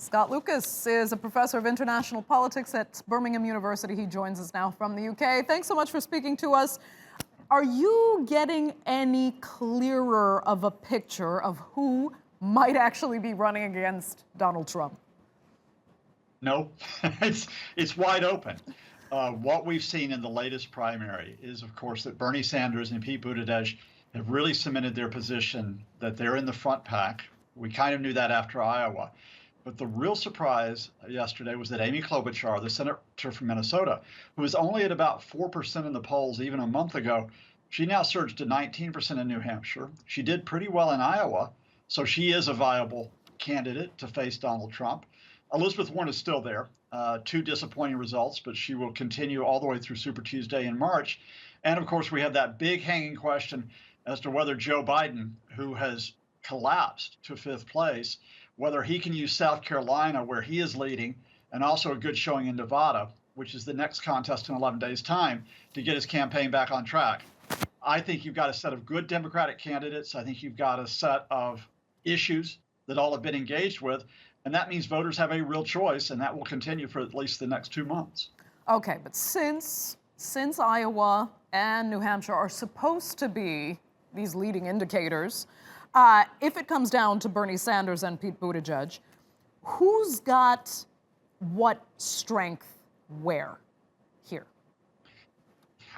Scott Lucas is a professor of international politics at Birmingham University. He joins us now from the UK. Thanks so much for speaking to us. Are you getting any clearer of a picture of who might actually be running against Donald Trump? No, it's wide open. What we've seen in the latest primary is, of course, that Bernie Sanders and Pete Buttigieg have really cemented their position that they're in the front pack. We kind of knew that after Iowa. But the real surprise yesterday was that Amy Klobuchar, the senator from Minnesota, who was only at about 4% in the polls even a month ago, she now surged to 19% in New Hampshire. She did pretty well in Iowa, so she is a viable candidate to face Donald Trump. Elizabeth Warren is still there. Two disappointing results, but she will continue all the way through Super Tuesday in March. And of course, we have that big hanging question as to whether Joe Biden, who has collapsed to fifth place, whether he can use South Carolina, where he is leading, and also a good showing in Nevada, which is the next contest in 11 days' time, to get his campaign back on track. I think you've got a set of good Democratic candidates. I think you've got a set of issues that all have been engaged with, and that means voters have a real choice, and that will continue for at least the next 2 months. Okay, but since Iowa and New Hampshire are supposed to be these leading indicators, if it comes down to Bernie Sanders and Pete Buttigieg, who's got what strength where here?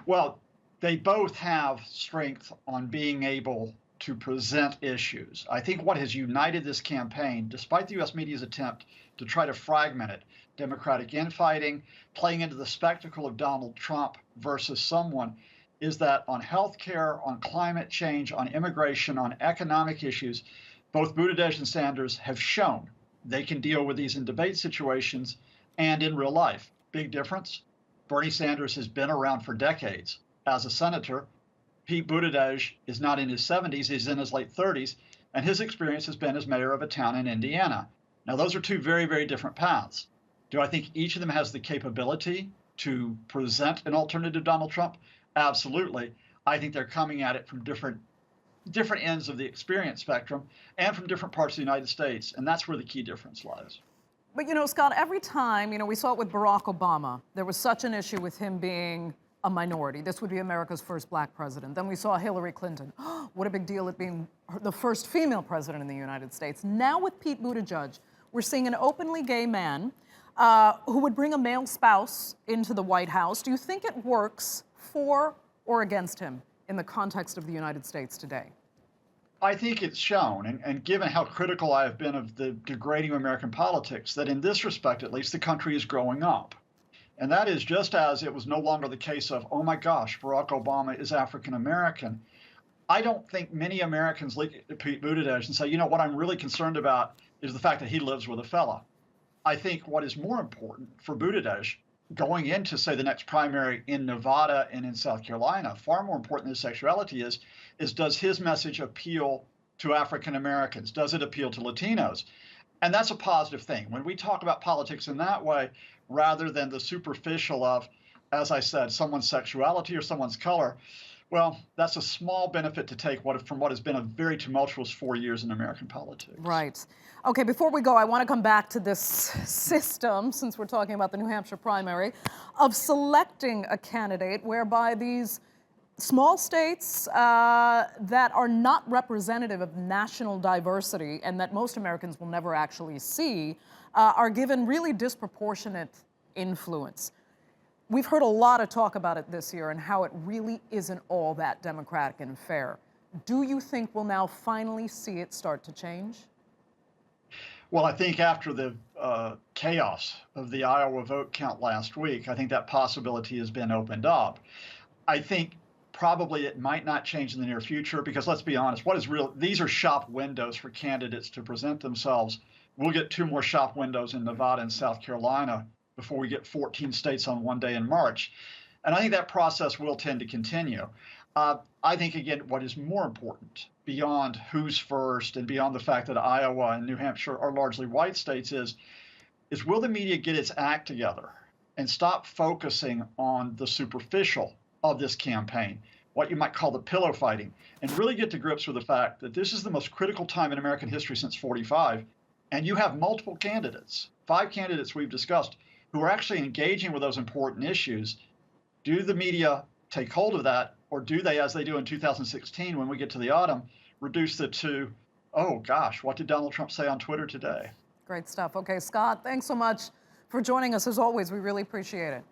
Well, they both have strength on being able to present issues. I think what has united this campaign, despite the U.S. media's attempt to try to fragment it, Democratic infighting, playing into the spectacle of Donald Trump versus someone, is that on health care, on climate change, on immigration, on economic issues, both Buttigieg and Sanders have shown they can deal with these in debate situations and in real life. Big difference. Bernie Sanders has been around for decades as a senator. Pete Buttigieg is not in his 70s, he's in his late 30s, and his experience has been as mayor of a town in Indiana. Now, those are two very, very different paths. Do I think each of them has the capability to present an alternative to Donald Trump? Absolutely. I think they're coming at it from different ends of the experience spectrum and from different parts of the United States, and that's where the key difference lies. But, Scott, every time, we saw it with Barack Obama. There was such an issue with him being a minority. This would be America's first black president. Then we saw Hillary Clinton. What a big deal it being the first female president in the United States. Now with Pete Buttigieg, we're seeing an openly gay man who would bring a male spouse into the White House. Do you think it works for or against him in the context of the United States today? I think it's shown, and given how critical I have been of the degrading of American politics, that in this respect, at least, the country is growing up. And that is just as it was no longer the case of, oh my gosh, Barack Obama is African American. I don't think many Americans look at Pete Buttigieg and say, what I'm really concerned about is the fact that he lives with a fella. I think what is more important for Buttigieg going into, say, the next primary in Nevada and in South Carolina, far more important than his sexuality is does his message appeal to African Americans? Does it appeal to Latinos? And that's a positive thing. When we talk about politics in that way, rather than the superficial of, as I said, someone's sexuality or someone's color, well, that's a small benefit to take from what has been a very tumultuous 4 years in American politics. Right. Okay, before we go, I want to come back to this system, since we're talking about the New Hampshire primary, of selecting a candidate whereby these small states that are not representative of national diversity and that most Americans will never actually see are given really disproportionate influence. We've heard a lot of talk about it this year and how it really isn't all that democratic and fair. Do you think we'll now finally see it start to change? Well, I think after the chaos of the Iowa vote count last week, I think that possibility has been opened up. I think probably it might not change in the near future because, let's be honest, these are shop windows for candidates to present themselves. We'll get 2 more shop windows in Nevada and South Carolina before we get 14 states on one day in March. And I think that process will tend to continue. I think, again, what is more important beyond who's first and beyond the fact that Iowa and New Hampshire are largely white states is will the media get its act together and stop focusing on the superficial of this campaign, what you might call the pillow fighting, and really get to grips with the fact that this is the most critical time in American history since 45, and you have multiple candidates, 5 candidates we've discussed, who are actually engaging with those important issues, do the media take hold of that, or do they, as they do in 2016 when we get to the autumn, reduce it to, oh gosh, what did Donald Trump say on Twitter today? Great stuff. Okay, Scott, thanks so much for joining us as always. We really appreciate it.